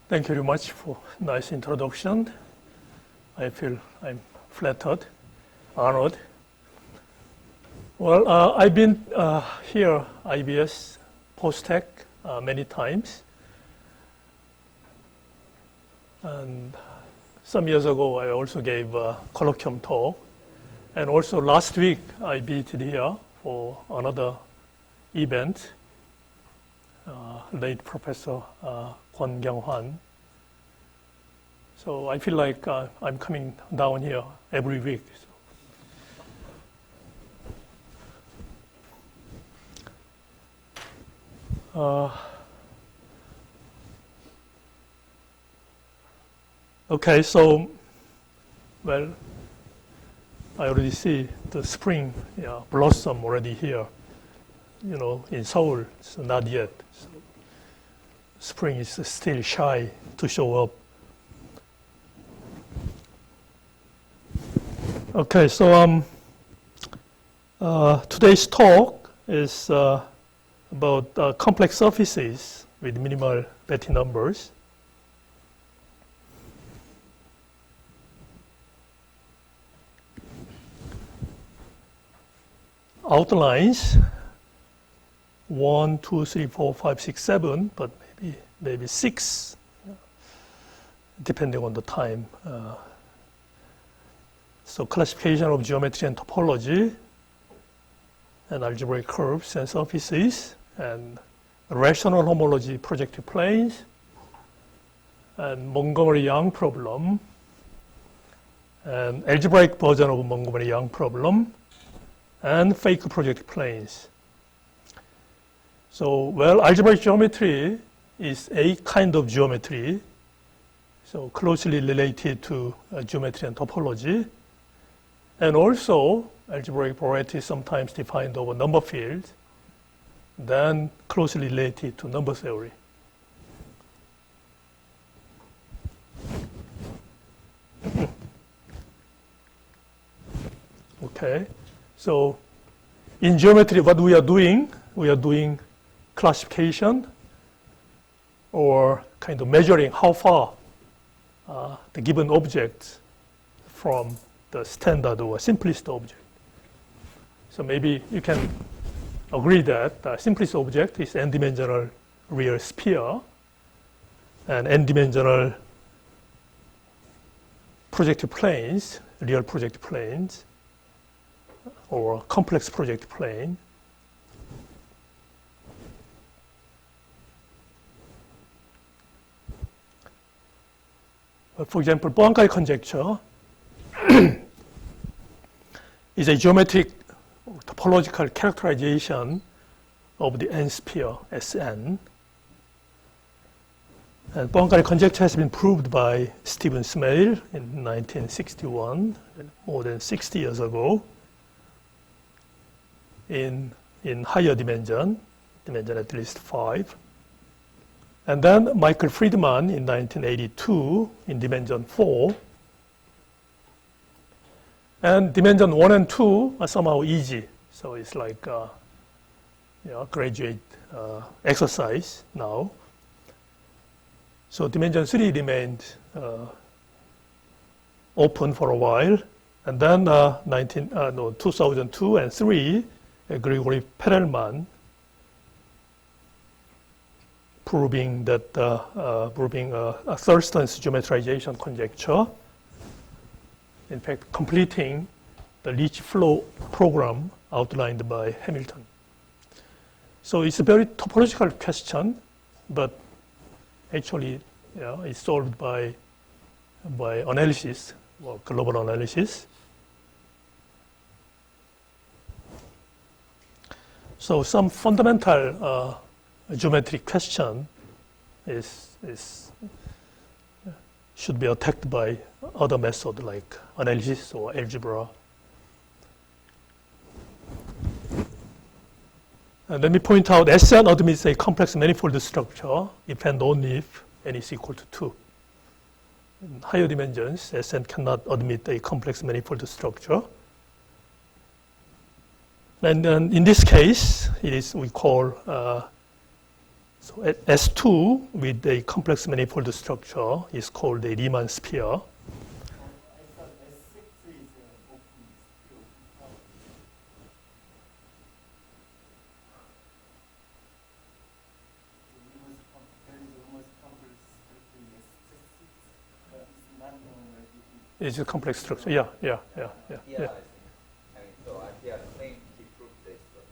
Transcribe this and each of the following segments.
Thank you very much for nice introduction. I feel I'm flattered, honored. Well, I've been here, IBS, post-tech, many times. And some years ago, I also gave a Colloquium talk. And also last week, I visited here for another event. Late Professor Kwon Kyung-hwan. So I feel like I'm coming down here every week. Okay, so, well, I already see the spring blossom already here. You know, in Seoul, it's not yet. So spring is still shy to show up. Okay, so today's talk is about complex surfaces with minimal Betti numbers. Outlines 1, 2, 3, 4, 5, 6, 7, but maybe 6, depending on the time. So classification of geometry and topology, and algebraic curves and surfaces, and rational homology projective planes, and Montgomery-Young problem, and algebraic version of Montgomery-Young problem, and fake projective planes. So, well, algebraic geometry is a kind of geometry, so closely related to geometry and topology. And also, algebraic variety is sometimes defined over number fields, then closely related to number theory. Okay, so in geometry, what we are doing classification or kind of measuring how far the given object from the standard or simplest object. So maybe you can agree that the simplest object is n-dimensional real sphere and n-dimensional projective planes, real projective planes, or complex projective plane. For example, Poincare conjecture is a geometric topological characterization of the n-sphere Sn. And Poincare conjecture has been proved by Stephen Smale in 1961, more than 60 years ago, in higher dimension at least 5. And then Michael Friedman in 1982 in dimension 4. And dimension 1 and 2 are somehow easy. So it's like graduate exercise now. So dimension 3 remained open for a while. And then 2002 and 3, Gregory Perelman proving that a Thurston's geometrization conjecture, in fact completing the Ricci flow program outlined by Hamilton. So it's a very topological question, but actually it's solved by analysis, or global analysis. So some fundamental geometric question should be attacked by other methods like analysis or algebra. And let me point out Sn admits a complex manifold structure if and only if n is equal to 2. In higher dimensions, Sn cannot admit a complex manifold structure. And in this case, we call So S2 with a complex manifold structure is called a Riemann sphere. I thought S6 is open sphere. There is almost complex structure in S6, but it's not like it. It's a complex structure. Yeah. Yeah, I think. I mean, so they are claiming to prove this, but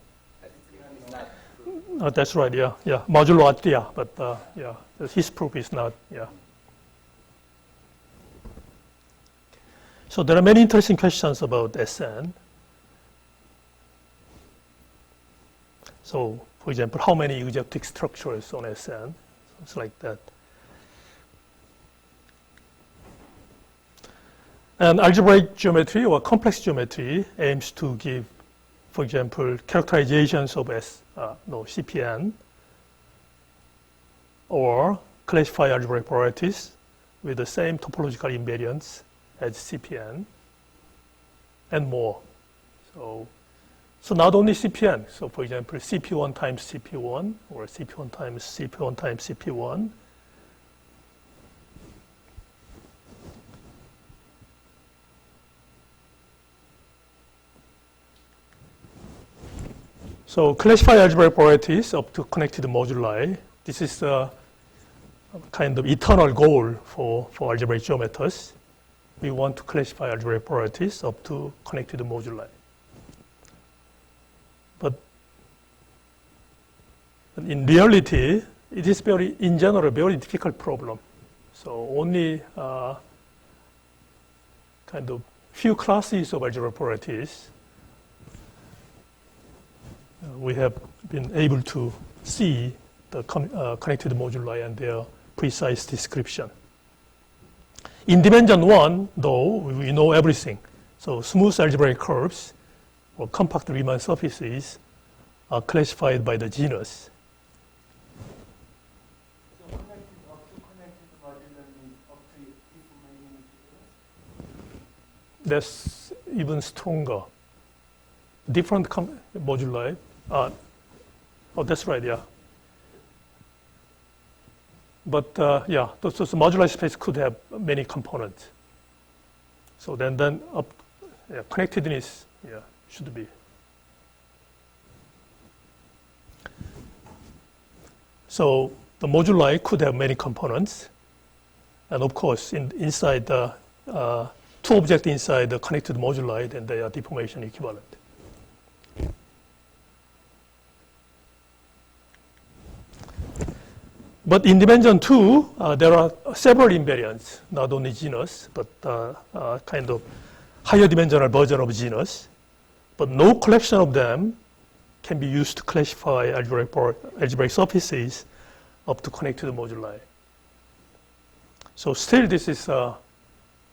it's not proved. That's right. Yeah. Modulo Atria, but yeah, his proof is not. Yeah. So there are many interesting questions about SN. So, for example, how many exotic structures on SN? It's like that. And algebraic geometry or complex geometry aims to give, for example, characterizations of CPN, or classify algebraic varieties with the same topological invariance as CPN, and more. So not only CPN. So for example, CP1 times CP1, or CP1 times CP1 times CP1. So classify algebraic varieties up to connected moduli. This is a kind of eternal goal for algebraic geometers. We want to classify algebraic varieties up to connected moduli. But in reality, it is in general, very difficult problem. So only kind of few classes of algebraic varieties we have been able to see the connected moduli and their precise description. In dimension 1, though, we know everything. So smooth algebraic curves or compact Riemann surfaces are classified by the genus. So up to connected modular means up to information genus? That's even stronger. Different moduli. That's right, yeah. But yeah, so modular space could have many components. So then connectedness, should be. So the moduli could have many components, and of course, inside the two objects inside the connected moduli, then they are deformation equivalent. But in dimension 2, there are several invariants, not only genus, but kind of higher dimensional version of genus. But no collection of them can be used to classify algebraic surfaces up to connected moduli. So still, this is a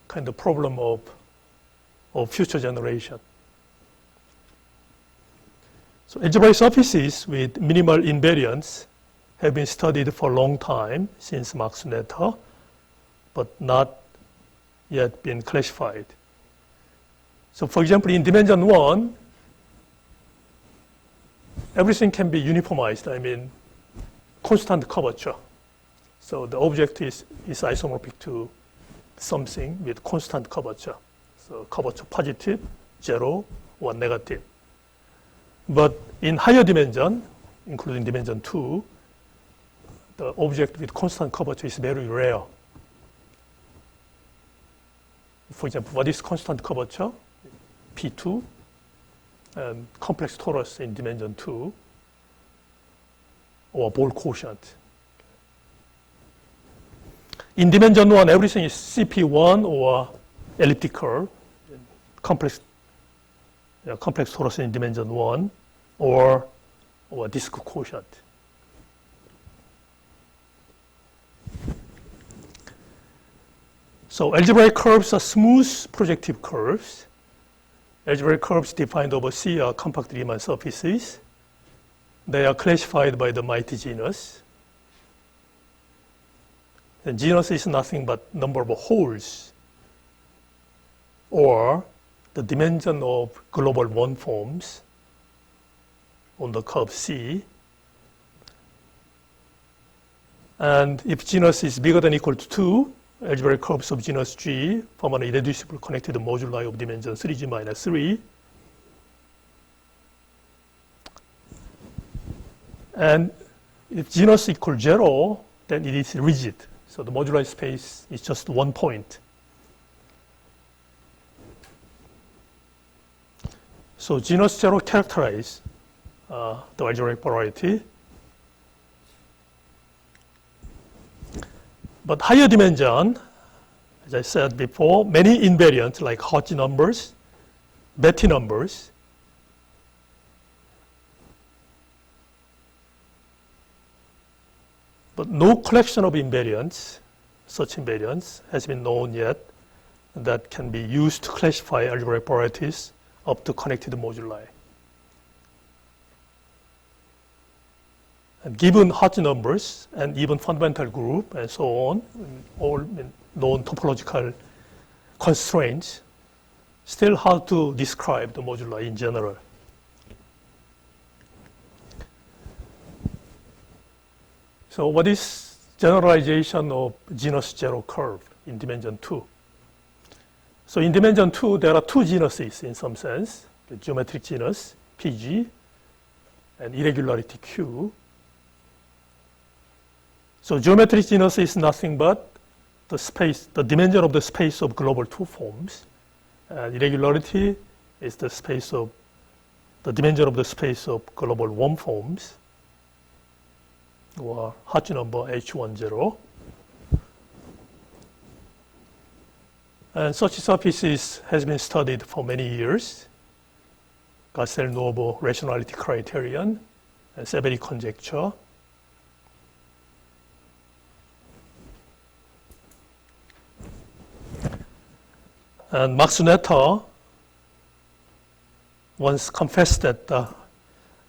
kind of problem of future generation. So algebraic surfaces with minimal invariance have been studied for a long time, since Max Noether, but not yet been classified. So for example, in dimension 1, everything can be uniformized. I mean, constant curvature. So the object is isomorphic to something with constant curvature. So curvature positive, 0, or negative. But in higher dimension, including dimension 2, the object with constant curvature is very rare. For example, what is constant curvature? P2, and complex torus in dimension 2, or Ball quotient. In dimension 1, everything is CP1 or elliptical, complex torus in dimension 1, or disk quotient. So algebraic curves are smooth projective curves. Algebraic curves defined over C are compact Riemann surfaces. They are classified by the mighty genus. And genus is nothing but number of holes, or the dimension of global one forms on the curve C. And if genus is bigger than or equal to 2, algebraic curves of genus G form an irreducible connected moduli of dimension 3G minus 3. And if genus equals 0, then it is rigid. So the moduli space is just one point. So genus 0 characterize the algebraic variety. But higher dimension, as I said before, many invariants like Hodge numbers, Betti numbers, but no collection of invariants, such invariants, has been known yet that can be used to classify algebraic varieties up to connected moduli. And given Hodge numbers and even fundamental group and so on, all known topological constraints, still hard to describe the moduli in general. So what is generalization of genus 0 curve in dimension 2? So in dimension 2, there are two genuses in some sense, the geometric genus, PG, and irregularity Q. So geometric genus is nothing but the space, the dimension of the space of global 2 forms. And irregularity is the space of, the dimension of the space of global 1 forms, or Hodge number H10. And such surfaces has been studied for many years. Gassel-Nuovo rationality criterion and Betti conjecture. And Max Noether once confessed that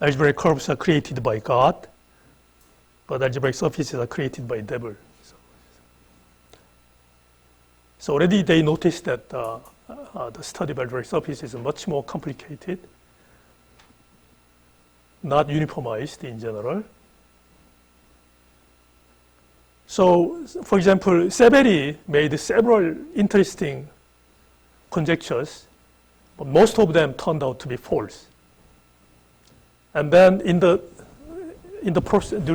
algebraic curves are created by God, but algebraic surfaces are created by devil. So already they noticed that the study of algebraic surfaces is much more complicated, not uniformized in general. So, for example, Betti made several interesting conjectures, but most of them turned out to be false. And then during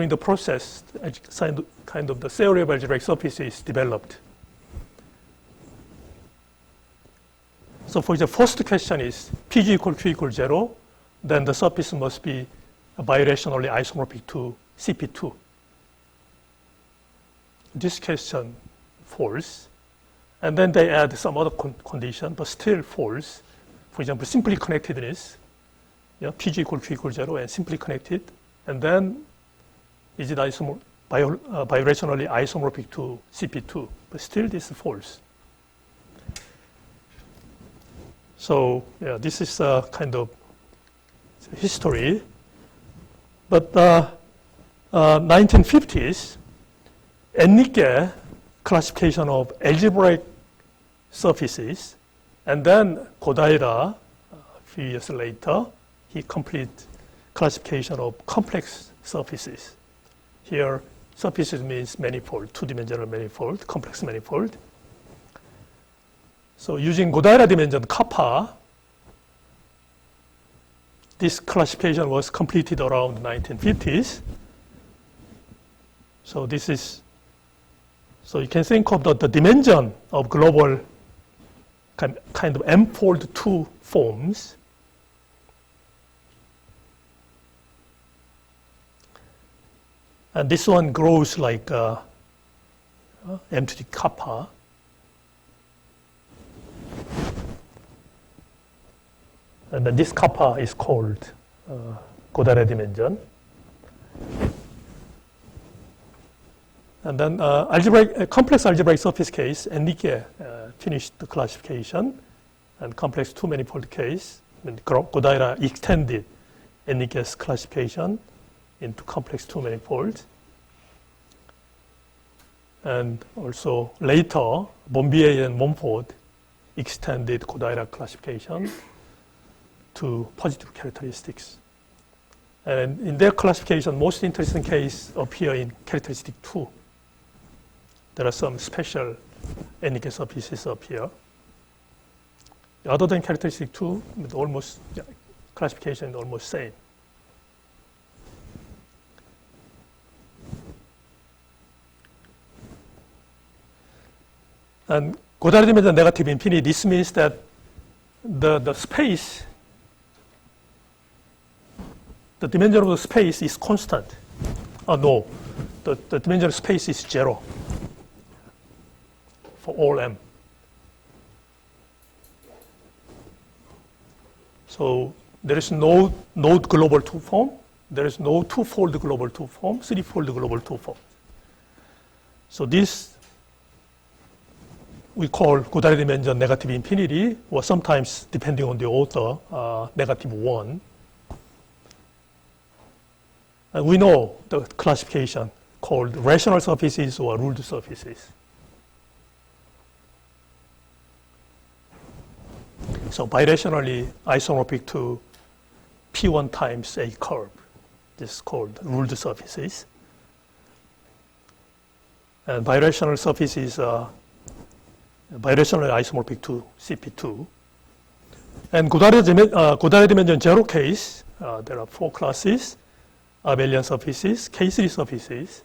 the process, kind of the theory of algebraic surfaces developed. So for the first question is PG equal Q equal 0, then the surface must be birationally isomorphic to CP2. This question false. And then they add some other condition, but still false. For example, simply connectedness, PG equal Q equal 0 and simply connected. And then is it birationally isomorphic to CP2? But still this is false. So yeah, this is a kind of history. But 1950s, Enrique classification of algebraic surfaces, and then Kodaira, a few years later, he complete classification of complex surfaces. Here, surfaces means manifold, two-dimensional manifold, complex manifold. So using Kodaira dimension kappa, this classification was completed around 1950s. So this is, so you can think of the dimension of global kind of M-fold 2 forms. And this one grows like M to the kappa. And then this kappa is called Kodaira dimension. And then complex algebraic surface case, Enrique finished the classification. And complex two-manifold case, Kodaira extended Enrique's classification into complex two-manifold. And also later, Bombier and Mumford extended Kodaira classification to positive characteristics. And in their classification, most interesting case appear in characteristic 2, There are some special NK surfaces up here. Other than characteristic 2, with almost classification is almost same. And 고다리 dimension negative infinity, this means that the space, the dimension of the space is constant. No, the dimension of space is 0 for all m. So there is no global 2 form. There is no two-fold global 2 form, three-fold global 2 form. So this we call 고다리 dimension negative infinity, or sometimes, depending on the author, negative 1. And we know the classification called rational surfaces or ruled surfaces. So birationally isomorphic to P1 times a curve. This is called ruled surfaces. And birational surfaces are birationally isomorphic to CP2. And 고다리 dimension 0 case, there are 4 classes: abelian surfaces, K3 surfaces,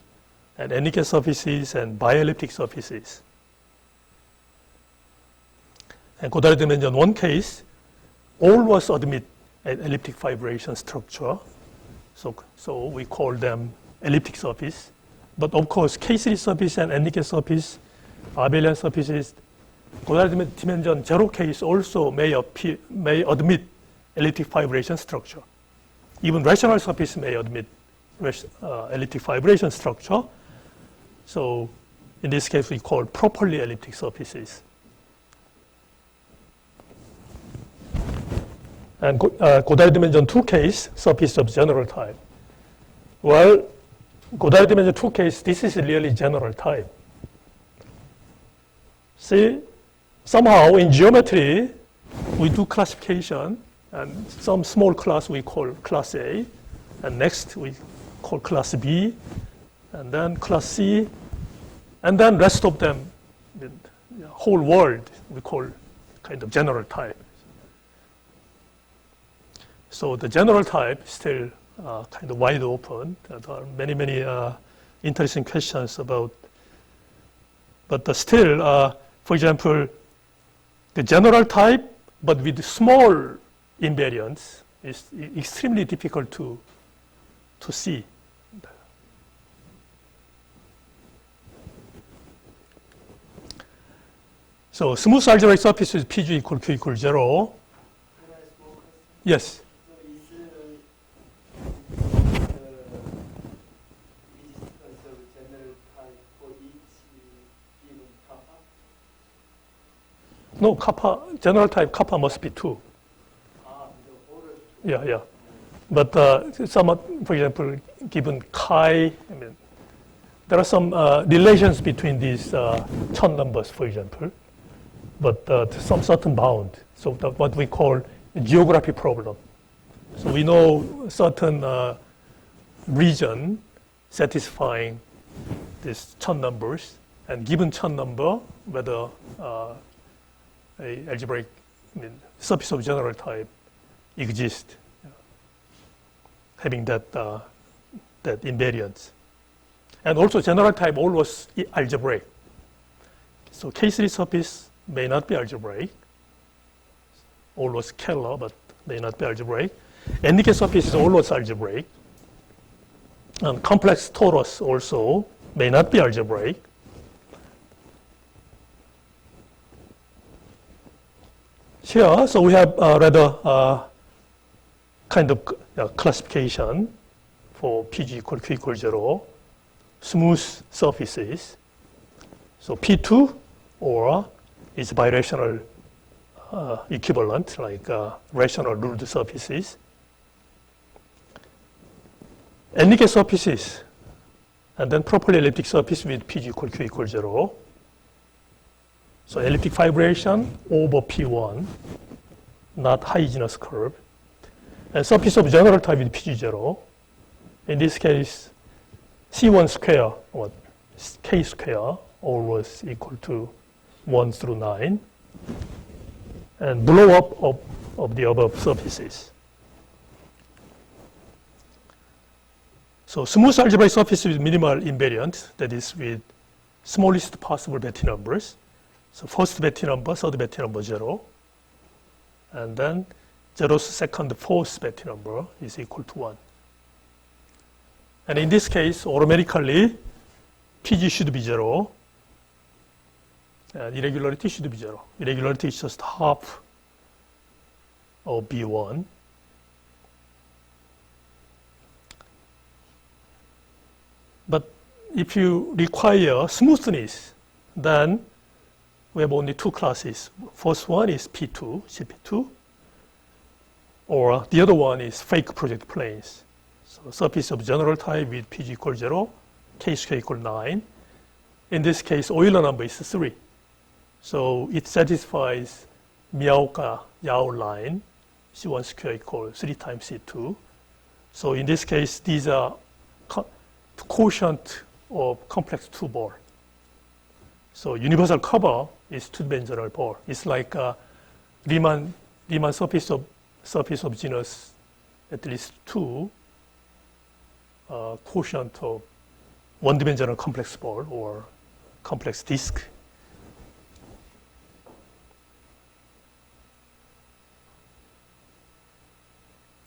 and NK surfaces, and bielliptic surfaces. And 고다리 dimension 1 case, always admit an elliptic vibration structure. So we call them elliptic surface. But of course, K3 surface and NK surface, abelian surfaces, 고다리 dimension 0 case also may admit elliptic vibration structure. Even rational surface may admit elliptic vibration structure. So in this case, we call properly elliptic surfaces. And 고다리 dimension 2 case, surface of general type. Well, 고다리 dimension 2 case, this is really general type. See, somehow in geometry, we do classification, and some small class we call class A, and next we call class B, and then class C, and then rest of them, the whole world, we call kind of general type. So the general type is still kind of wide open. There are many interesting questions about, but still, for example, the general type, but with small invariance, is extremely difficult to see. So smooth algebraic surface with PG equal Q equal 0. Can I ask one question? Yes. So is general type for each given kappa? No, kappa, general type kappa must be 2. The order 2. Yeah. But some, for example, given chi, I mean, there are some relations between these Chern numbers, for example, but to some certain bound. So what we call a geography problem. So we know certain region satisfying these Chern numbers, and given Chern number, whether a algebraic surface of general type exists, having that invariance. And also general type always algebraic. So K3 surface may not be algebraic, always scalar, but may not be algebraic. NK surface is always algebraic. And complex torus also may not be algebraic. Here, so we have rather kind of classification for PG equal Q equal 0, smooth surfaces. So P2 or is birational equivalent, like rational ruled surfaces. NK surfaces, and then properly elliptic surface with PG equal Q equal 0. So elliptic vibration over P1, not hygienous curve. And surface of general type with PG0. In this case, C1 square or K square always equal to 1 through 9, and blow up of the above surfaces. So smooth algebraic surface with minimal invariant, that is with smallest possible Betti numbers. So first Betti number, third Betti number 0, and then 0th, second, fourth Betti number is equal to 1. And in this case, automatically, PG should be 0, and irregularity should be 0. Irregularity is just half of B1. But if you require smoothness, then we have only two classes. First one is P2, CP2, or the other one is fake project planes. So surface of general type with PG equals 0, K square equals 9. In this case, Euler number is 3. So it satisfies Miyaoka-Yao line, C1 square equals 3 times C2. So in this case, these are quotient of complex 2 ball. So universal cover is two-dimensional ball. It's like a Riemann surface of genus at least 2 quotient of one-dimensional complex ball or complex disk.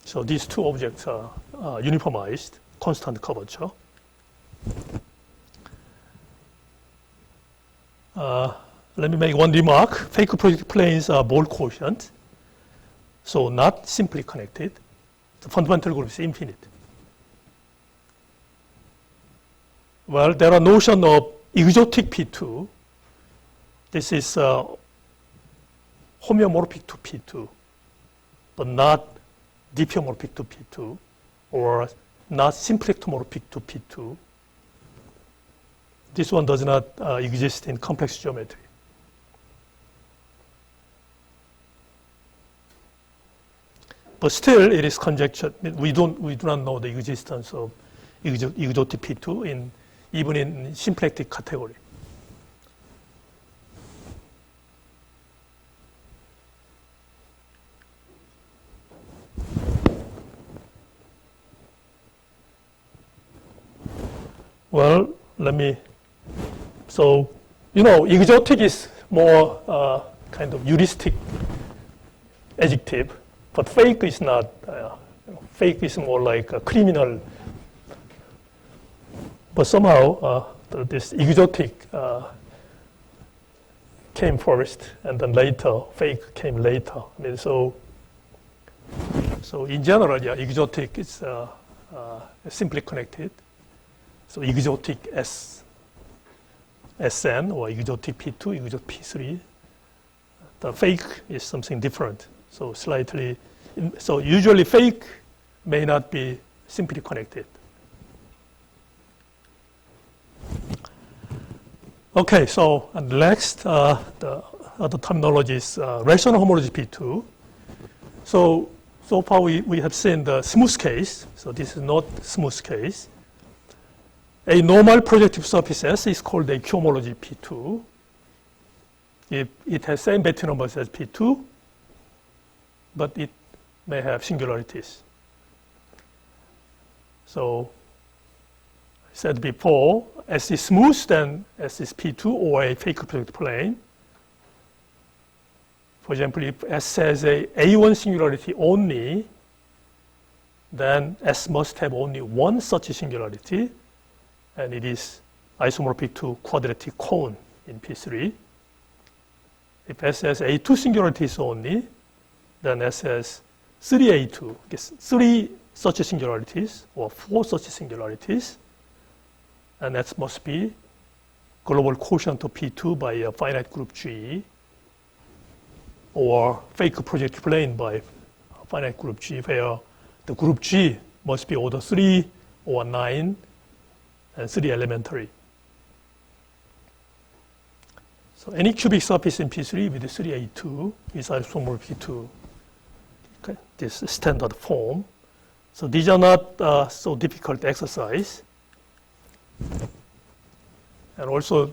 So these two objects are uniformized, constant curvature. Let me make one remark. Fake project planes are ball quotient, so not simply connected. The fundamental group is infinite. Well, there are notion of exotic P2. This is homeomorphic to P2, but not diffeomorphic to P2, or not symplectomorphic to P2. This one does not exist in complex geometry. But still, it is conjecture. We do not know the existence of exotic P2 even in symplectic category. Well, so, exotic is more kind of heuristic adjective, but fake is not. Fake is more like a criminal. But somehow, this exotic came first, and then later, fake came later. I mean, so in general, yeah, exotic is simply connected. So exotic SN or exotic P2, exotic P3. The fake is something different. So usually fake may not be simply connected. Okay, so and next, the other terminology is rational homology P2. So far we have seen the smooth case. So this is not smooth case. A normal projective surface S is called a cohomology P2. If it has same Betti numbers as P2, but it may have singularities. So I said before, S is smooth, then S is P2 or a fake projective plane. For example, if S has a A1 singularity only, then S must have only one such singularity, and it is isomorphic to quadratic cone in P3. If S has A2 singularities only, then S has 3 A2, 3 such singularities or 4 such singularities, and S must be global quotient of P2 by a finite group G, or fake projective plane by finite group G, where the group G must be order 3 or 9 and 3 elementary. So any cubic surface in P3 with 3A2 is isomorphic to this standard form. So these are not so difficult exercise. And also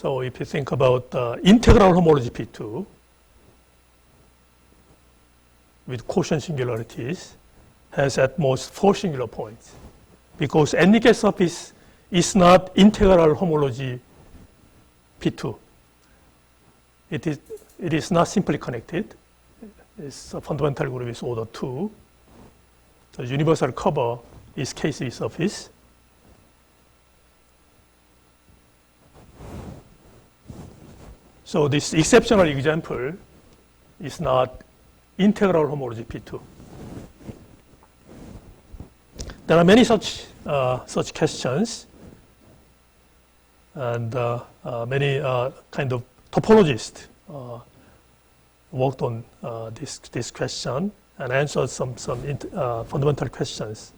So if you think about integral homology P2 with quotient singularities has at most 4 singular points, because any gas surface is not integral homology P2. It is not simply connected. Its fundamental group is order 2. The universal cover is K3 surface. So this exceptional example is not integral homology P2. There are many such questions, and many kind of topologists worked on this question and answered some fundamental questions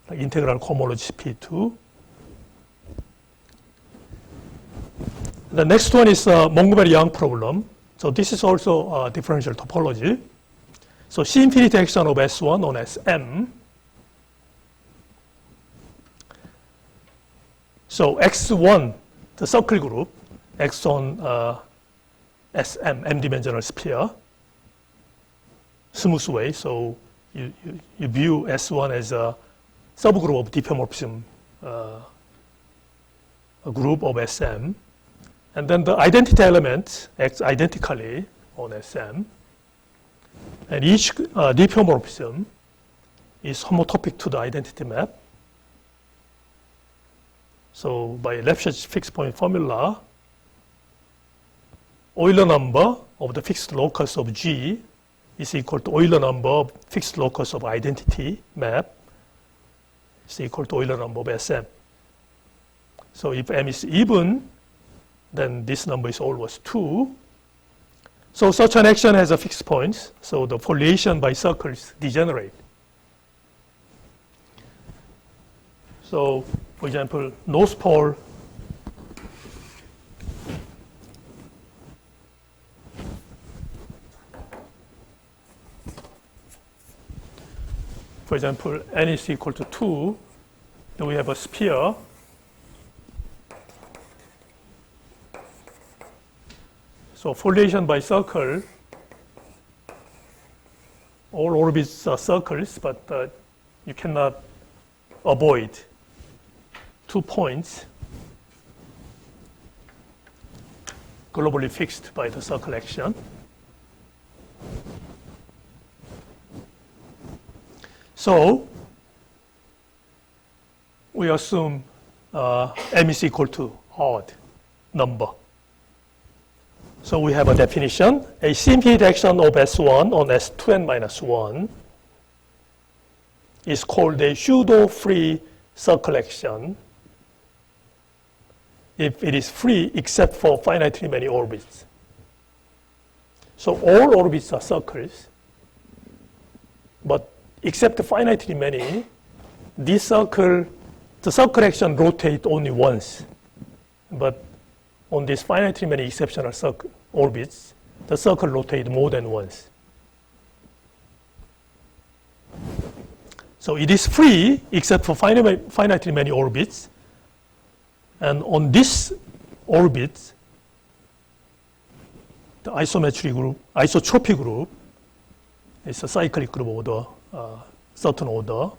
like integral homology P2. The next one is Montgomery-Young problem. So this is also differential topology. So C infinity action of S1 on Sm. So X1, the circle group, X on Sm, m-dimensional sphere, smooth way. So you view S1 as a subgroup of diffeomorphism, a group of Sm. And then the identity element acts identically on Sm. And each diffeomorphism is homotopic to the identity map. So by Lefschetz fixed point formula, Euler number of the fixed locus of G is equal to Euler number of fixed locus of identity map is equal to Euler number of Sm. So if M is even, then this number is always 2. So such an action has a fixed point, so the foliation by circles degenerate. So, for example, North Pole for example, n is equal to 2, then we have a sphere. So foliation by circle, all orbits are circles, but you cannot avoid 2 points globally fixed by the circle action. So we assume M is equal to odd number. So we have a definition. A C-infinite action of S1 on S2n minus 1 is called a pseudo-free circle action if it is free except for finitely many orbits. So all orbits are circles, but except finitely many, the circle action rotates only once. But on these finitely many exceptional orbits, the circle rotates more than once. So it is free except for finitely many orbits. And on this orbit, the isotropic group is a cyclic group order, certain order.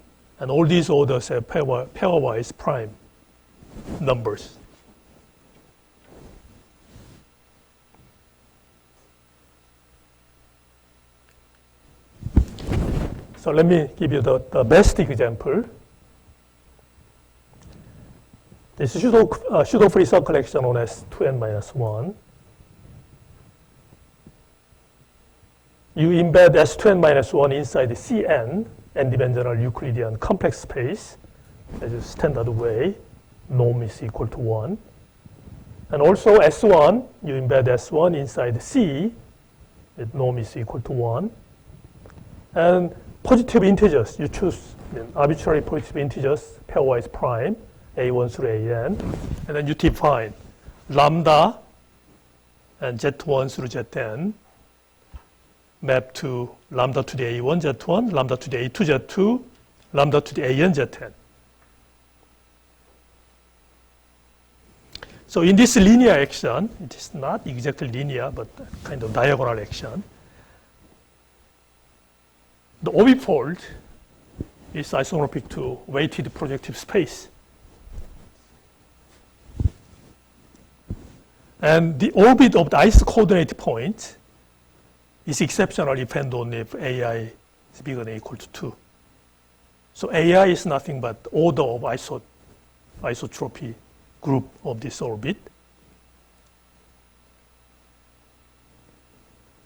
And all these orders have pairwise prime numbers. So let me give you the best example. This is pseudo-free circle action on S2n minus 1. You embed S2n minus 1 inside the Cn, n-dimensional Euclidean complex space, as a standard way. Norm is equal to 1. And also S1, you embed S1 inside C, with norm is equal to 1. And positive integers, you choose arbitrary positive integers, pairwise prime, A1 through AN, and then you define lambda and Z1 through Zn map to lambda to the A1 Z1, lambda to the A2 Z2, lambda to the AN Zn. So in this linear action, it is not exactly linear, but kind of diagonal action. The orbifold is isomorphic to weighted projective space. And the orbit of the isocoordinate point is exceptional if and only if AI is bigger than or equal to 2. So AI is nothing but order of isotropy group of this orbit.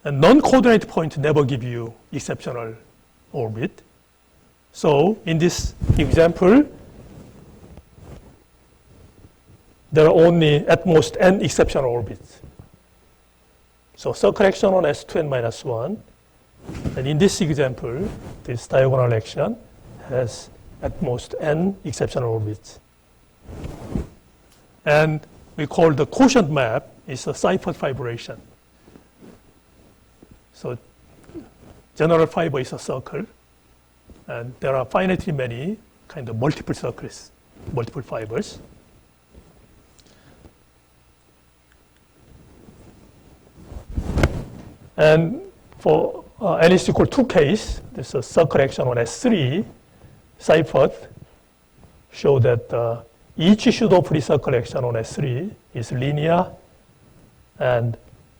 And non-coordinate point never give you exceptional orbit. So in this example, there are only at most n exceptional orbits. So circle action on S2 n minus 1. And in this example, this diagonal action has at most n exceptional orbits. And we call the quotient map is a Seifert fibration. So general fiber is a circle, and there are finitely many kind of multiple circles, multiple fibers. And for n is equal to 2 case, this is a circle action on S3, Seifert show that each pseudo-free circle action on S3 is linear and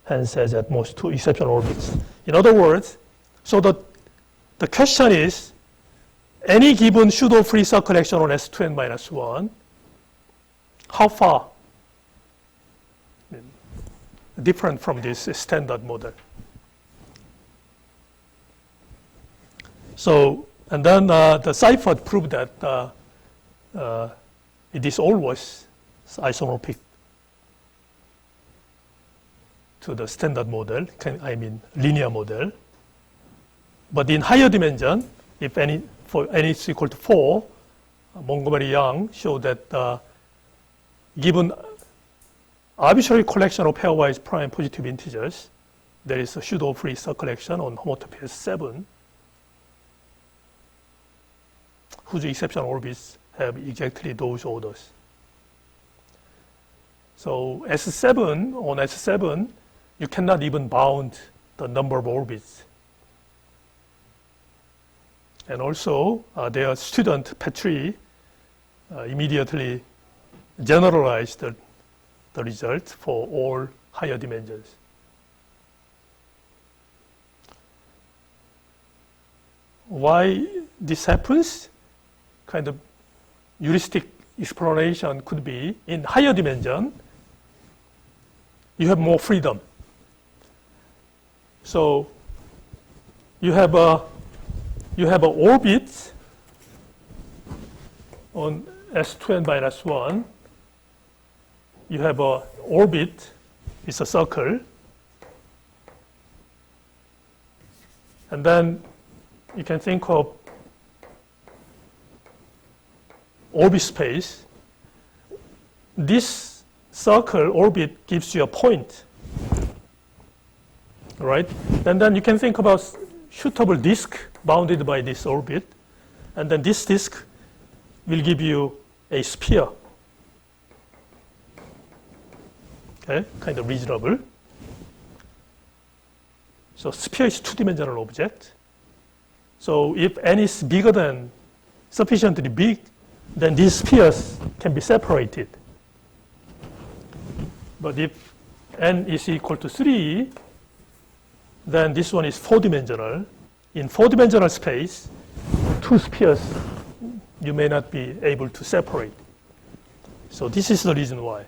hence has at most 2 exceptional orbits. In other words, so the question is, any given pseudo-free circle action on S2 n minus 1, how far different from this standard model? So, and then the Seifert proved that it is always isomorphic to the standard model, linear model. But in higher dimension, if any, for n is equal to 4, Montgomery-Young showed that given arbitrary collection of pairwise prime positive integers, there is a pseudo-free circle action on homotopy S7, whose exceptional orbits have exactly those orders. So S7, on S7, you cannot even bound the number of orbits. And also, their student Petri immediately generalized the result for all higher dimensions. Why this happens? Kind of heuristic explanation could be in higher dimension, you have more freedom. So you have a orbit on S2 n minus 1. You have a orbit, it's a circle. And then you can think of orbit space. This circle orbit gives you a point, right? And then you can think about shootable disk bounded by this orbit, and then this disk will give you a sphere. Okay, kind of reasonable. So sphere is two-dimensional object. So if n is bigger than, sufficiently big, then these spheres can be separated. But if n is equal to 3, then this one is four-dimensional. In four-dimensional space, two spheres you may not be able to separate. So this is the reason why.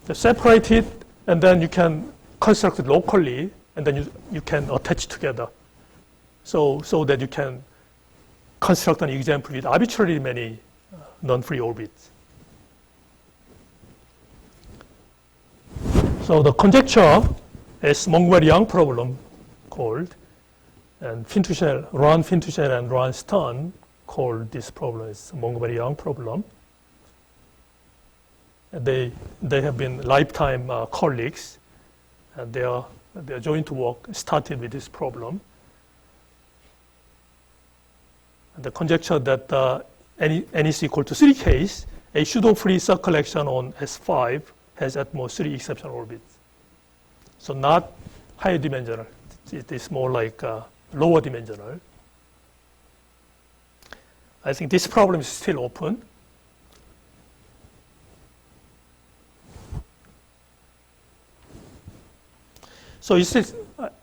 So separate it, and then you can construct it locally, and then you can attach together. So that you can construct an example with arbitrarily many non-free orbits. So the conjecture is Montgomery-Young problem called, and Ron Fintuchel and Ron Stern called this problem as Montgomery-Young problem. And they have been lifetime colleagues, and their joint work started with this problem. And the conjecture that n is equal to 3 case, a pseudo-free circle action on S5 has at most 3 exceptional orbits. So not higher dimensional. It is more like lower dimensional. I think this problem is still open. So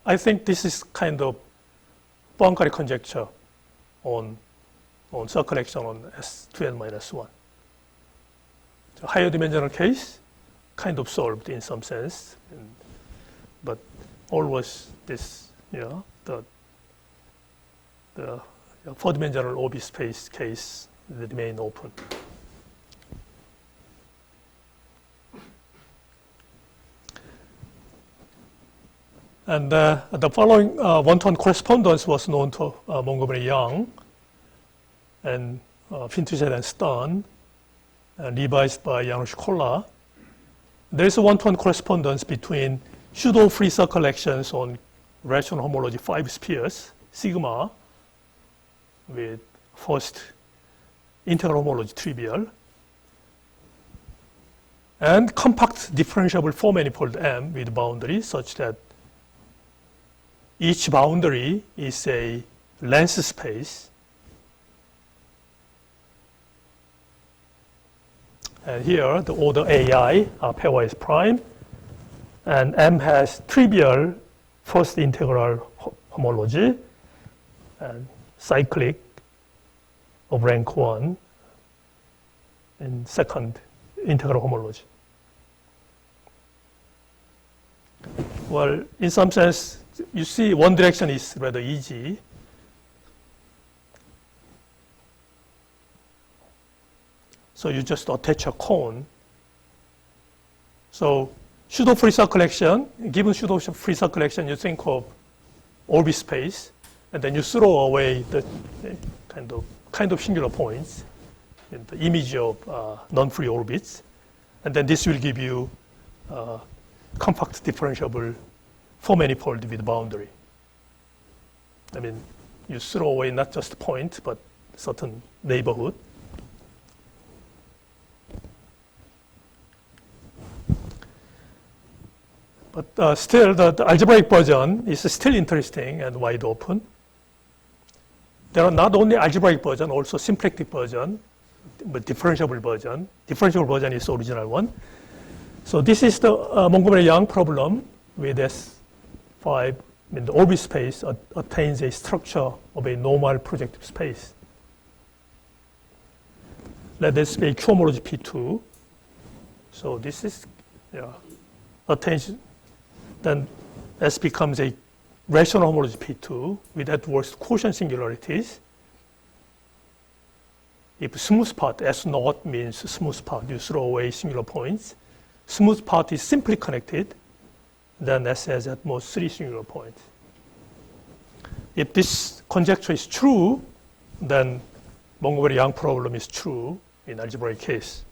I think this is kind of Poincare conjecture on circle action on S2n minus 1. So higher dimensional case kind of solved in some sense, but always this, the 4-dimensional orbit space case remain open. And the following one-to-one correspondence was known to Montgomery Young and Fintushet and Stern, and revised by Janusz Kolla. There is a one-to-one correspondence between pseudo-free circle actions on rational homology 5 spheres, sigma, with first integral homology trivial, and compact differentiable 4-manifold M with boundary such that each boundary is a length space. And here, the order AI are pairwise prime, and M has trivial first integral homology and cyclic of rank 1 and second integral homology. Well, in some sense, you see one direction is rather easy. So you just attach a cone. So pseudo-free circle action, given pseudo-free circle action, you think of orbit space, and then you throw away the kind of singular points in the image of non-free orbits, and then this will give you compact differentiable 4-manifold with boundary. I mean, you throw away not just point, but certain neighborhood. But still, the algebraic version is still interesting and wide open. There are not only algebraic version, also symplectic version, but differentiable version. Differentiable version is the original one. So this is the Montgomery-Young problem with S5. The orbit space attains a structure of a normal projective space. Let this be a Q homology P2. So this is attains. Then S becomes a rational homology P2 with at worst quotient singularities. If smooth part, S naught means smooth part, you throw away singular points. Smooth part is simply connected, then S has at most 3 singular points. If this conjecture is true, then Montgomery-Young problem is true in algebraic case.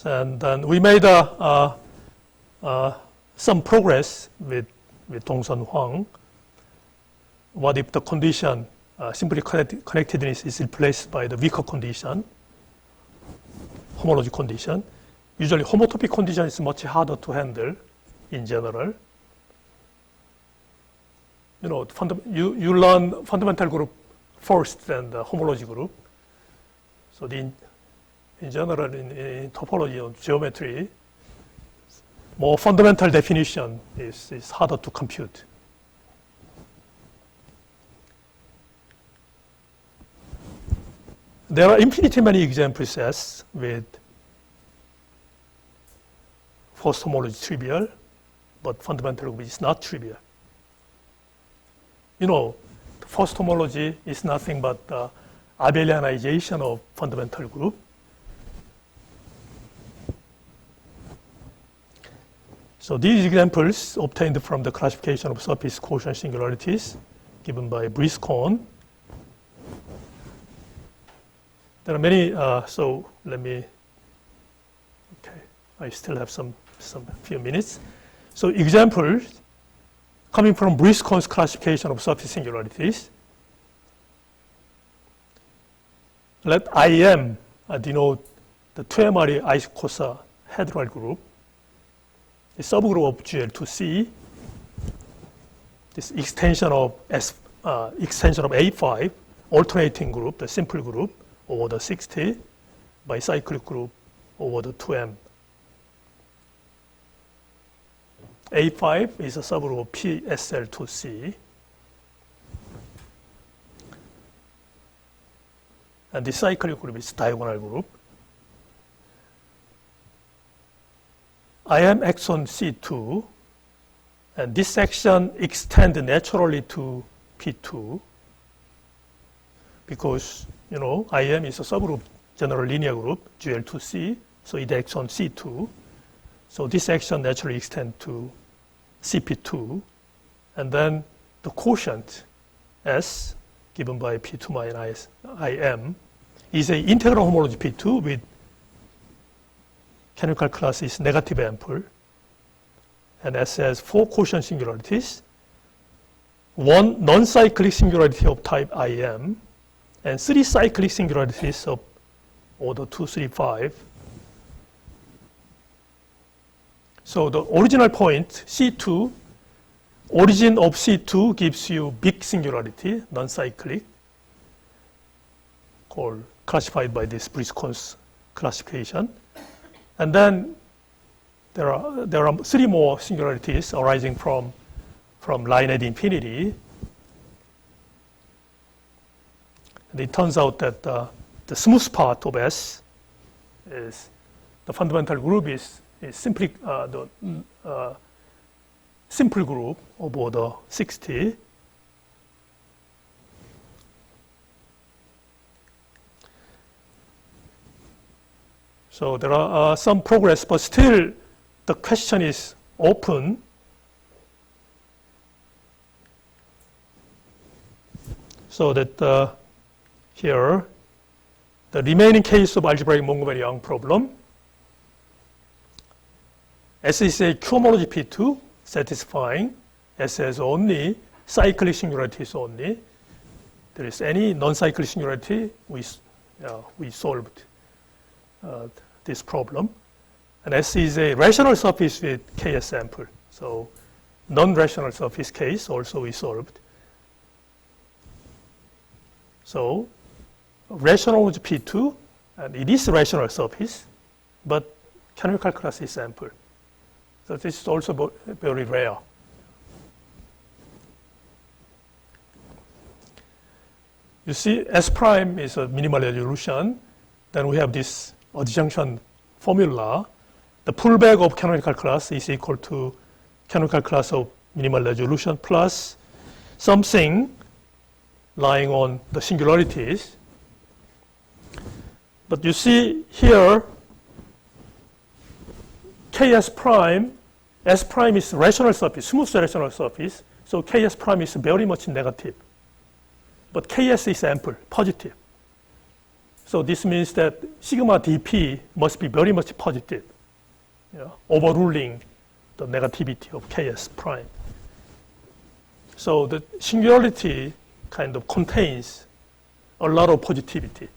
And then we made some progress with Dongsun Huang. What if the condition, simply connectedness is replaced by the weaker condition, homology condition? Usually homotopy condition is much harder to handle in general. You learn fundamental group first, then the homology group. So in general, in topology or geometry, more fundamental definition is harder to compute. There are infinitely many examples S with first homology trivial, but fundamental group is not trivial. The first homology is nothing but the Abelianization of fundamental group. So these examples obtained from the classification of surface quotient singularities given by Briscoe. There are many, so let me, okay, I still have some few minutes. So examples coming from Briscoe's classification of surface singularities. Let IM denote the 2mR isocosahedral group, the subgroup of Gl2C, this extension of A5, alternating group, the simple group over the 60, bicyclic group over the 2m. A5 is a subgroup of PSL2C. And the cyclic group is diagonal group. I am exon C2, and this section extends naturally to P2 because, IM is a subgroup, general linear group, Gl2C, so it acts on C2. So this section naturally extends to CP2, and then the quotient S, given by P2 minus IM, is an integral homology P2 with canonical class is negative ample, and S has 4 quotient singularities, 1 non-cyclic singularity of type IM, and 3 cyclic singularities of order 2, 3, 5. So the original point, C2, origin of C2 gives you big singularity, non-cyclic, classified by this Briscoe's classification. And then there are 3 more singularities arising from line at infinity. And it turns out that the smooth part of S is the fundamental group is simply the simple group of order 60. So there are some progress, but still the question is open. So that here, the remaining case of algebraic Montgomery-Young problem, S is a Q-homology P2, satisfying. S has only cyclic singularities only. There is any non-cyclic singularity, we solved this problem. And S is a rational surface with Ks sample. So non-rational surface case also we solved. So rational is P2, and it is rational surface, but canonical class is sample. So this is also very rare. You see, S prime is a minimal resolution. Then we have this adjunction formula. The pullback of canonical class is equal to canonical class of minimal resolution plus something lying on the singularities. But you see here, Ks prime, S prime is rational surface, smooth rational surface. So Ks prime is very much negative. But Ks is ample, positive. So this means that sigma dp must be very much positive, overruling the negativity of Ks prime. So the singularity kind of contains a lot of positivity.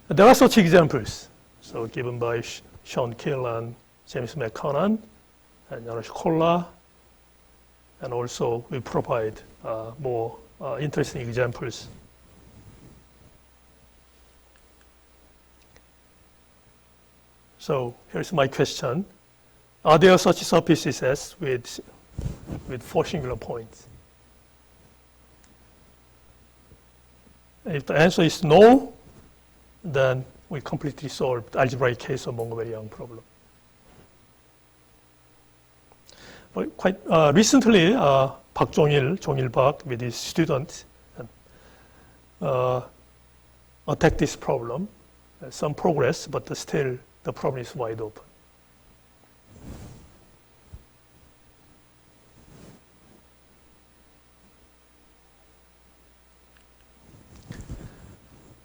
There are such examples, so given by Sean Kill and James McConnon and Janusz Kolla, and also we provide more interesting examples. So here's my question. Are there such surfaces S with 4 singular points? If the answer is no, then we completely solved the algebraic case of Montgomery-Young problem. But quite recently, Park Jong-il with his students attacked this problem. Some progress, but still the problem is wide open.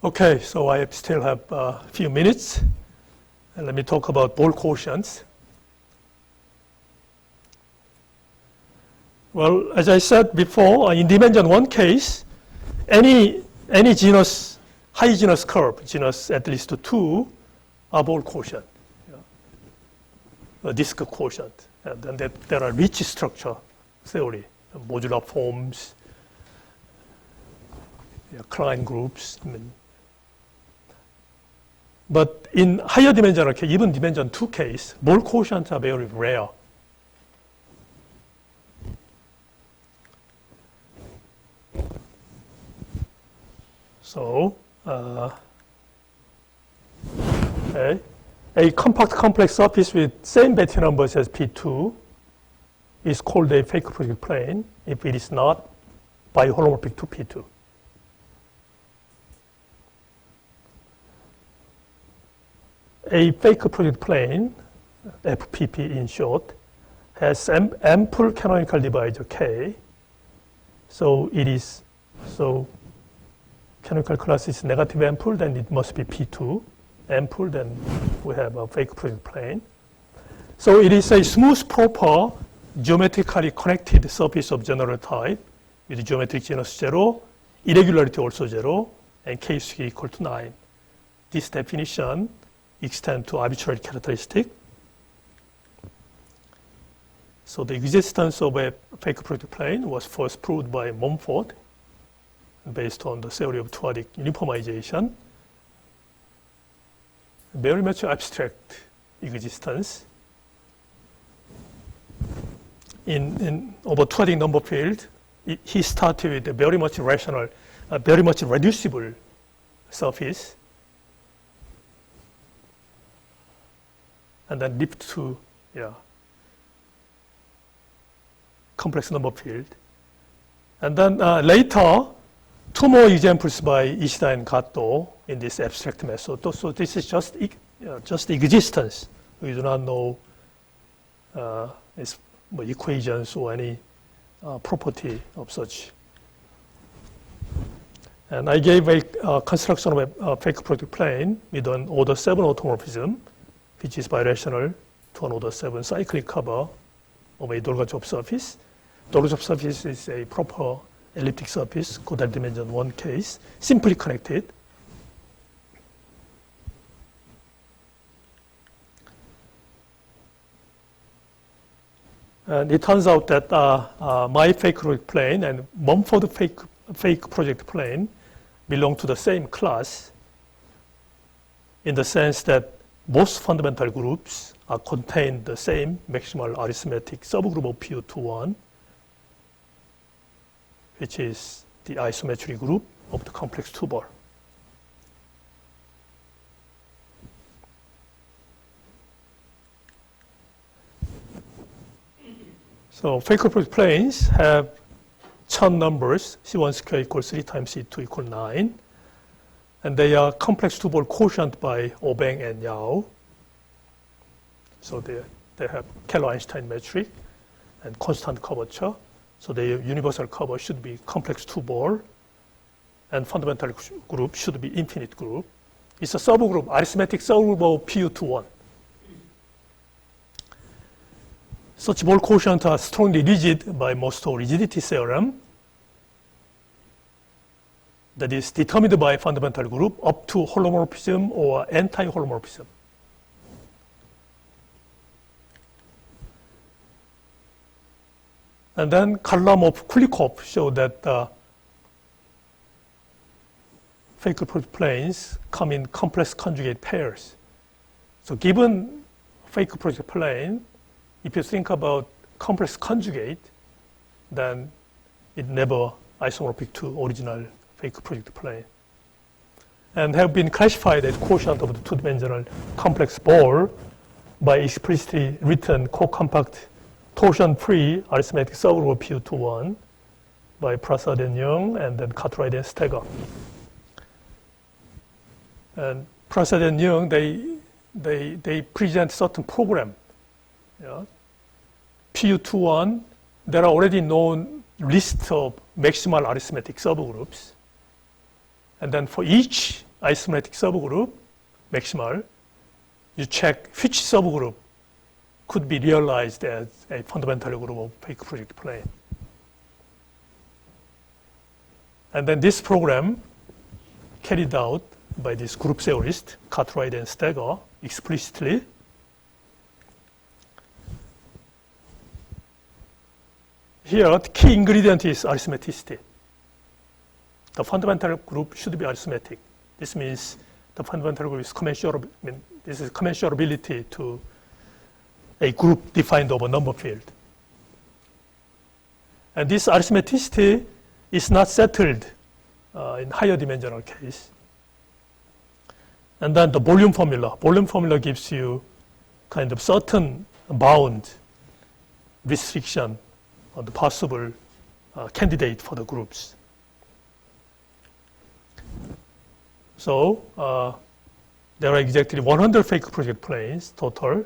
Okay, so I still have a few minutes. And let me talk about Ball quotients. Well, as I said before, in dimension 1 case, any genus high genus curve, genus at least 2, are ball quotient, a disk quotient. And then there are rich structure theory, modular forms, Klein groups. But in higher dimensional case, even dimension 2 case, ball quotients are very rare. So, okay. A compact complex surface with same Betti numbers as P2 is called a fake project plane if it is not biholomorphic to P2. A fake project plane, FPP in short, has ample canonical divisor K. So canonical class is negative ample, then it must be P2. Ample, then we have a fake project plane. So it is a smooth, proper, geometrically connected surface of general type with geometric genus 0, irregularity also 0, and K equal to 9. This definition extends to arbitrary characteristic. So the existence of a fake project plane was first proved by Mumford based on the theory of two-adic uniformization. Very much abstract existence. In over two-adic number field, he started with a very much rational, very much reducible surface, and then leaped to complex number field. And then later, two more examples by Ishida and Kato in this abstract method. So this is just existence. We do not know equations or any property of such. And I gave a construction of a fake project plane with an order 7 automorphism, which is birational to an order 7 cyclic cover of a Dolgachov surface. Dolgachov surface is a proper elliptic surface, Godel dimension 1 case, simply connected. And it turns out that my fake project plane and Mumford fake project plane belong to the same class in the sense that most fundamental groups contain the same maximal arithmetic subgroup of PU21, which is the isometry group of the complex two-ball. So fake project planes have Chern numbers, C1 square equals 3 times C2 equals 9. And they are complex two-ball quotient by Obeng and Yao. So they have Keller-Einstein metric and constant curvature. So the universal cover should be complex two-ball, and fundamental group should be infinite group. It's a subgroup, arithmetic subgroup of PU21. Such ball quotients are strongly rigid by Mostow rigidity theorem, that is determined by fundamental group up to holomorphism or anti-holomorphism. And then Kharlamov-Kulikov showed that fake project planes come in complex conjugate pairs. So given fake project plane, if you think about complex conjugate, then it never isomorphic to original fake project plane. And have been classified as quotient of the two-dimensional complex ball by explicitly written co-compact torsion-free arithmetic subgroup PU21 by Prasad and Young, and then Cartwright and Steger. And Prasad and Young, they present certain program. PU21, there are already known list of maximal arithmetic subgroups. And then for each arithmetic subgroup, maximal, you check which subgroup could be realized as a fundamental group of fake project plane. And then this program carried out by this group theorist, Cartwright and Steger, explicitly. Here, the key ingredient is arithmeticity. The fundamental group should be arithmetic. This means the fundamental group is commensurable. This is commensurability to a group defined over number field. And this arithmeticity is not settled in higher dimensional case. And then the volume formula. Volume formula gives you kind of certain bound restriction on the possible candidate for the groups. So there are exactly 100 fake project planes total,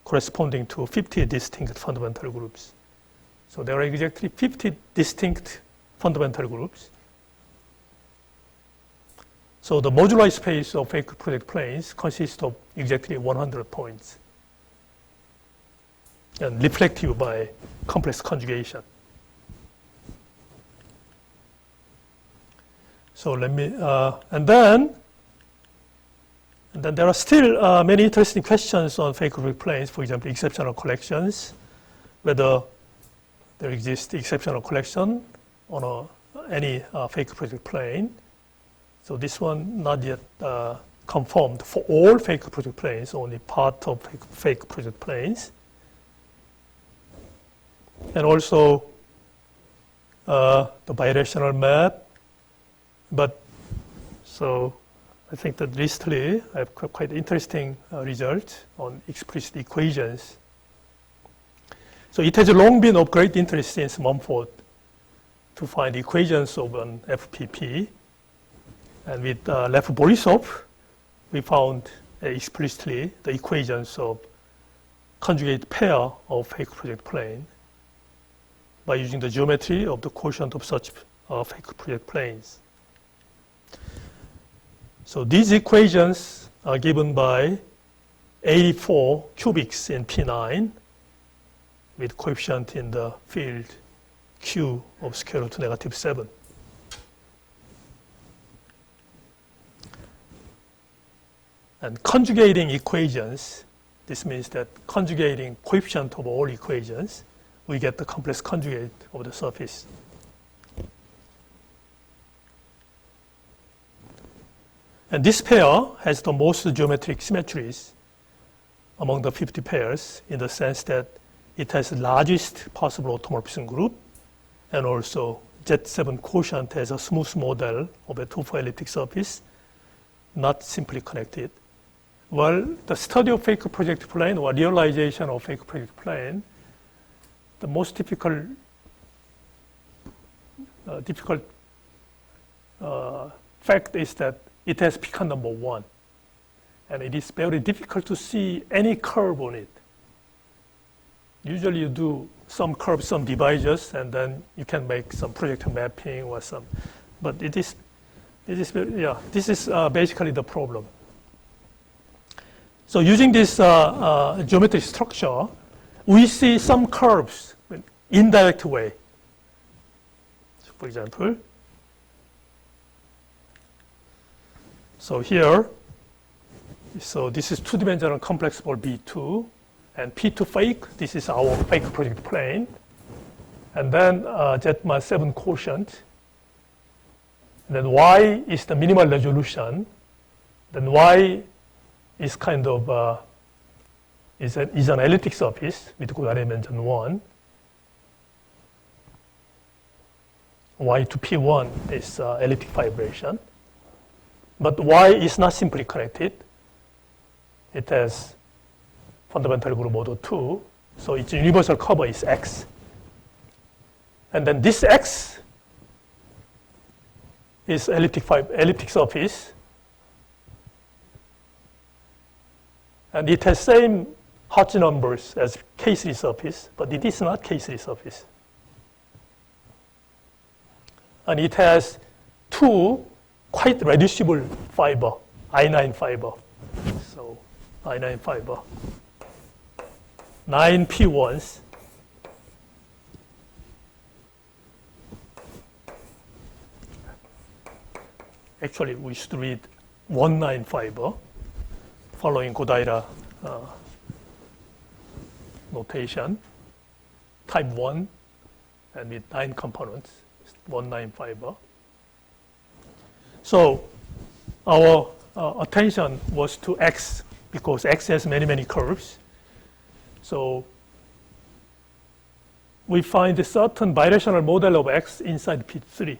corresponding to 50 distinct fundamental groups. So there are exactly 50 distinct fundamental groups. So the moduli space of fake project planes consists of exactly 100 points, and reflective by complex conjugation. So let me, and then there are still many interesting questions on fake project planes. For example, exceptional collections, whether there exists exceptional collection on any fake project plane. So this one not yet confirmed for all fake project planes, only part of fake project planes. And also the birational map. But so I think that recently I have quite interesting result on explicit equations. So it has long been of great interest since Mumford to find equations of an FPP. And with Lev Borisov, we found explicitly the equations of conjugate pair of fake project plane by using the geometry of the quotient of such fake project planes. So these equations are given by 84 cubics in P9 with coefficient in the field Q of square root of -7. And conjugating equations, this means that conjugating coefficient of all equations, we get the complex conjugate of the surface. And this pair has the most geometric symmetries among the 50 pairs in the sense that it has the largest possible automorphism group, and also Z7 quotient has a smooth model of a 2-4 elliptic surface, not simply connected. Well, the study of fake project plane or realization of fake project plane, the most difficult fact is that it has picon number 1. And it is very difficult to see any curve on it. Usually you do some curves, some divisors, and then you can make some project mapping or some. But this is basically the problem. So using this geometric structure, we see some curves in indirect way. So for example, so here, so this is two-dimensional complex ball B2, and P2 fake, this is our fake project plane. And then Z7 quotient. And then Y is the minimal resolution. Then Y is kind of is an elliptic surface with good dimension 1. Y to P1 is elliptic vibration. But Y is not simply connected. It has fundamental group order 2, so its universal cover is X. And then this X is elliptic surface. And it has same Hodge numbers as K3 surface, but it is not K3 surface. And it has 2 quite reducible fiber, I9 fiber. So I9 fiber. 9 P1s. actually we should read 1,9 fiber following Godaira notation, type 1, and with 9 components, 1,9 fiber. So our attention was to X, because X has many, many curves. So we find a certain birational model of X inside P3.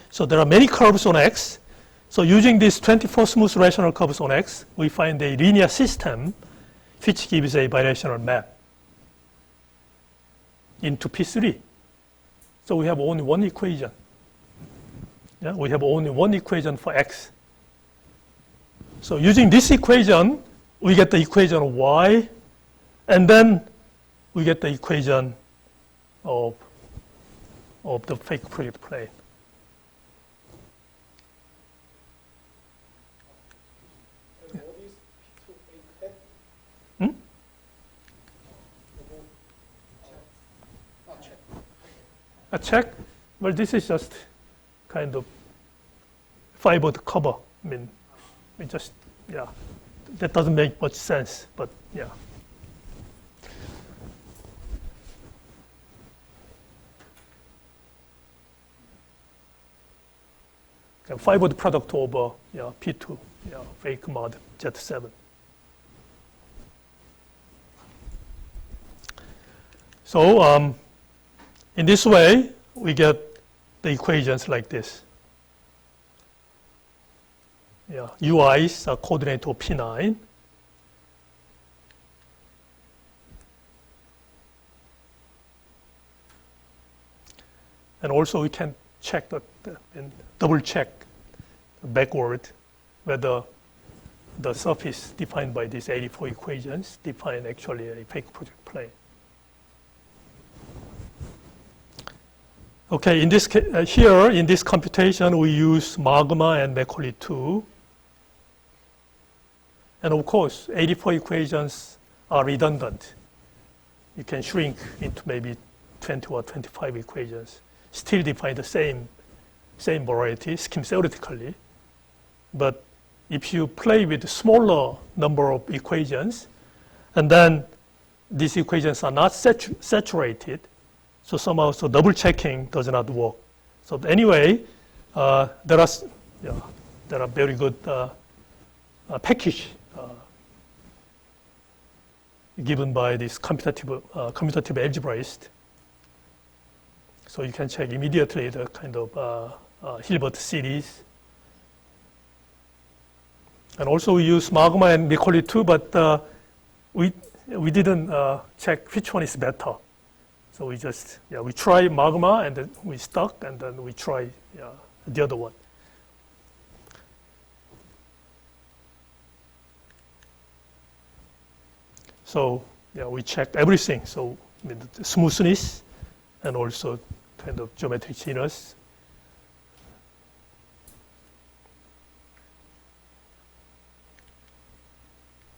So there are many curves on X. So using these 24 smooth rational curves on X, we find a linear system which gives a birational map into P3. So we have only one equation. Yeah, we have only one equation for X. So using this equation, we get the equation of Y, and then we get the equation of the fake project plane. A check? Well, this is just kind of fibered cover. I mean, it just, yeah, that doesn't make much sense, but yeah. And fibered product over, yeah, P2, yeah, fake mod Z7. So in this way, we get the equations like this. Yeah, UIs are coordinate of P9. And also we can check and double check backward whether the surface defined by these 84 equations define actually a fake project plane. Okay, in this here in this computation we use Magma and Macaulay 2, and of course 84 equations are redundant. You can shrink into maybe 20 or 25 equations, still define the same variety scheme theoretically, but if you play with a smaller number of equations, and then these equations are not saturated, so somehow, double checking does not work. So anyway, there are very good package given by this commutative algebraist. So you can check immediately the kind of Hilbert series. And also we use Magma and Macaulay 2, but we didn't check which one is better. So we just, we try Magma and then we stuck, and then we try the other one. So we check everything. So I mean, the smoothness and also kind of geometric genus.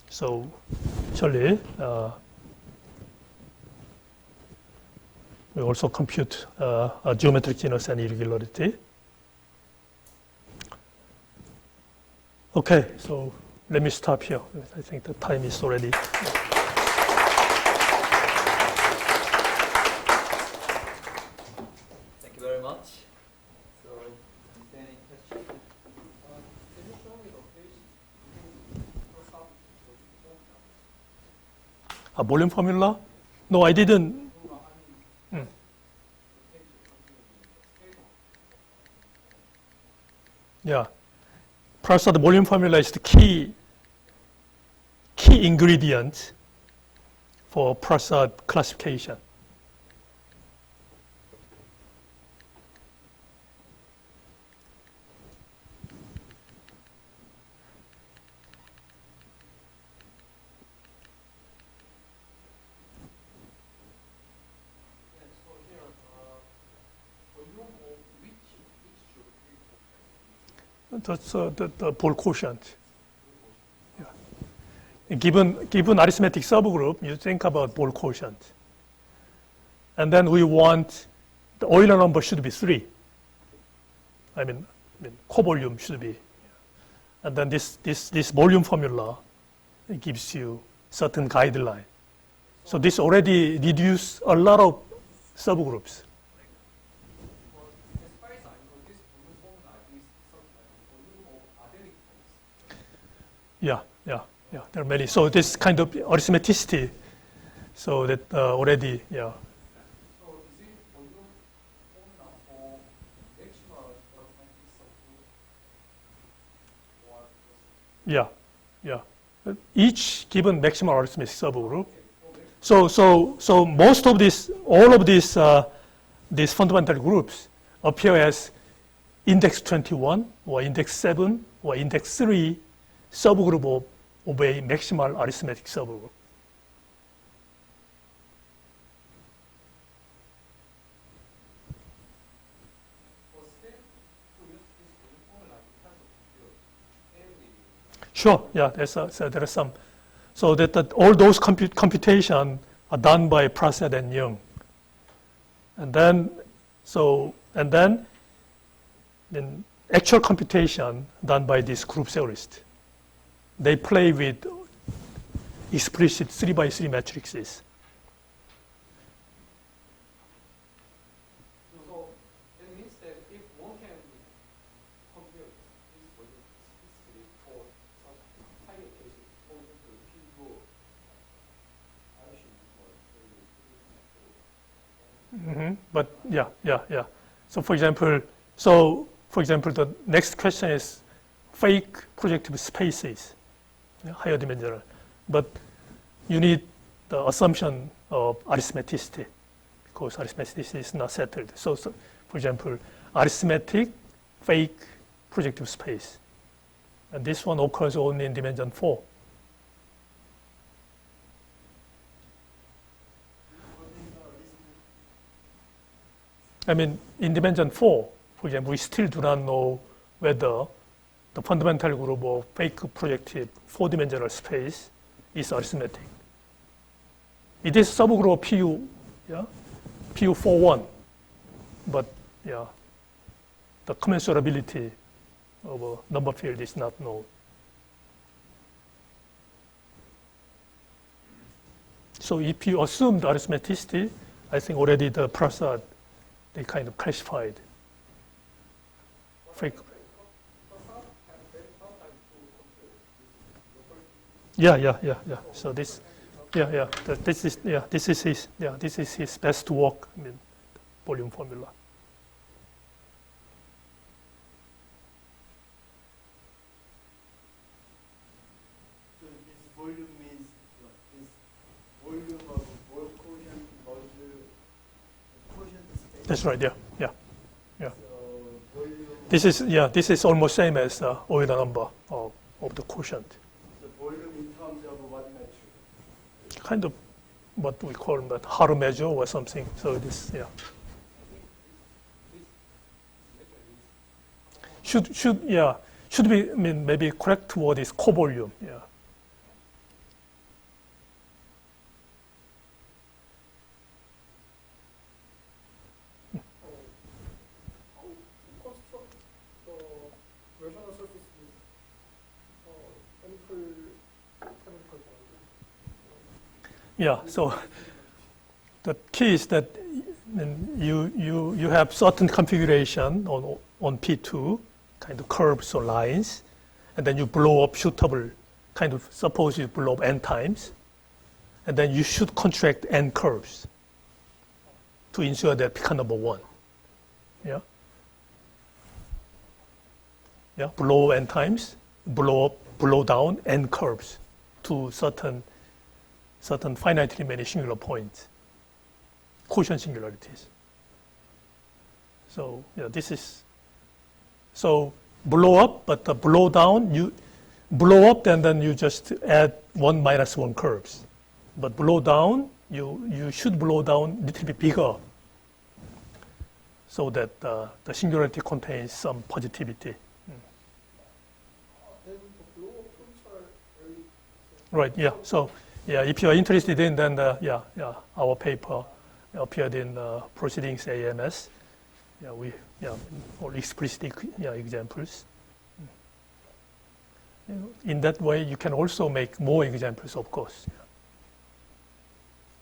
So actually, we also compute a geometric genus and irregularity. Okay, so let me stop here. I think the time is already. Thank you very much. So, is there any question? Can you show me location? A volume formula? No, I didn't. Yeah, Prasad volume formula is the key ingredient for Prasad classification. That's the Ball quotient. Yeah. Given arithmetic subgroup, you think about Ball quotient. and then we want the Euler number should be 3. I mean co-volume should be. And then this volume formula gives you certain guideline. So this already reduces a lot of subgroups. Yeah. There are many. So this kind of arithmeticity, so that already, yeah. So is it volume formula for maximal arithmetic subgroup? Yeah. Each given maximal arithmetic subgroup. So most of this, all of these fundamental groups appear as index 21 or index 7 or index 3 subgroup of a maximal arithmetic subgroup. Sure, yeah, there are some. So that all those computation are done by Prasad and Young. And then actual computation done by this group theorists. They play with explicit 3x3 matrices. So it means that if one can compute this volume explicitly for such higher cases, for example, P2, I should be But yeah. So for example, the next question is fake projective spaces, higher dimensional. But you need the assumption of arithmeticity, because arithmeticity is not settled. So for example, arithmetic fake projective space. And this one occurs only in dimension 4. I mean, in dimension 4, for example, we still do not know whether the fundamental group of fake projective 4-dimensional space is arithmetic. It is subgroup of PU, PU41, but the commensurability of a number field is not known. So if you assume the arithmeticity, I think already the Prasad, they kind of classified fake. Yeah. So this is his best work. I mean, volume formula. So this volume means what? This volume of wall quotient module quotient space. That's right. Yeah. So volume. This is almost same as Euler number of the quotient. The volume in terms of what metric? Kind of what we call that Haru measure or something. So this, should be, I mean, maybe correct word is co-volume. Yeah. Construct the rational surface with chemical Yeah. So the key is that you have certain configuration on P2, kind of curves or lines, and then you blow up suitable kind of, suppose you blow up n times, and then you should contract n curves to ensure that pickup number 1. Yeah. Blow n times, blow down n curves to certain finitely many singular points, quotient singularities. So this is, so blow up, but the blow down, you blow up and then you just add 1 minus 1 curves. But blow down, you should blow down a little bit bigger so that the singularity contains some positivity. Then the blow points are very Right, yeah. So, if you are interested in, then, our paper appeared in proceedings AMS. Or explicit examples. In that way, you can also make more examples, of course.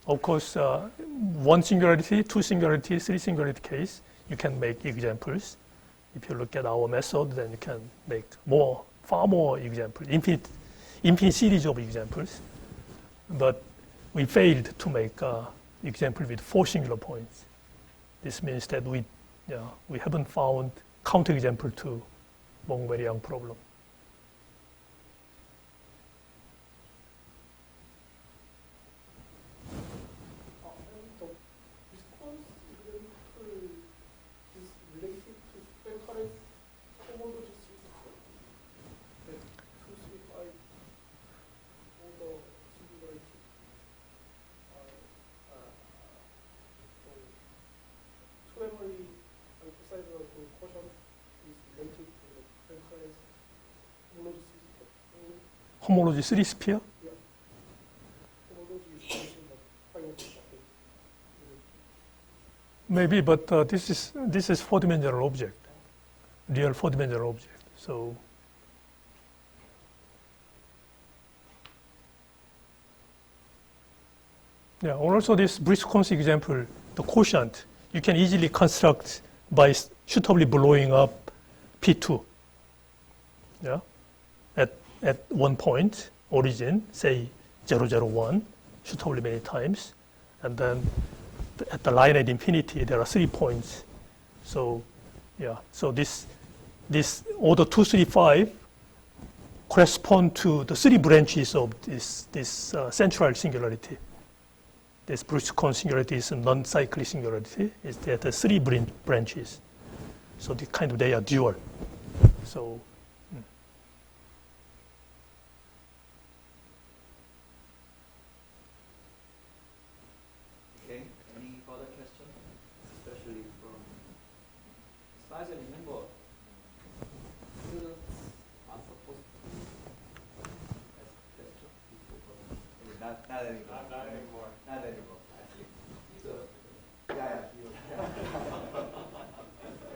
Of course, one singularity, two singularity, three singularity case, you can make examples. If you look at our method, then you can make far more examples, infinite series of examples. But we failed to make example with 4 singular points. This means that we haven't found counterexample to Montgomery-Young problem. And the response example is related to factorized homology system. That 2, 3, 5 order singularity. Two-memory emphasize the quotient is related to the factorized homology system. Homology 3 sphere? Yeah. Homology is using the finite mapping. Maybe, but this is 4-dimensional object, real 4-dimensional object. So yeah, also this Briscoe's example, the quotient, you can easily construct by suitably blowing up P2. Yeah, at one point, origin, say 001, suitably many times, and then at the line at infinity, there are 3 points. So yeah, so this order 2, 3, 5 correspond to the 3 branches of this central singularity. This Briscoe singularity is a non-cyclic singularity. It's at the 3 branches. So they are dual. So Okay, any further questions? Especially from, as far as I remember, students are supposed to ask questions before, not anymore. Not anymore. Not anymore, actually.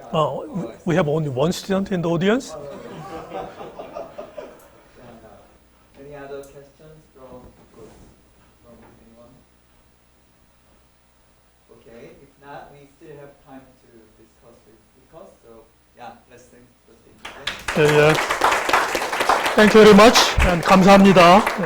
So, we have only one student in the audience. Any other questions from anyone? Okay, if not, we still have time to discuss with Because. So yeah, let's think. Thank you very much and 감사합니다.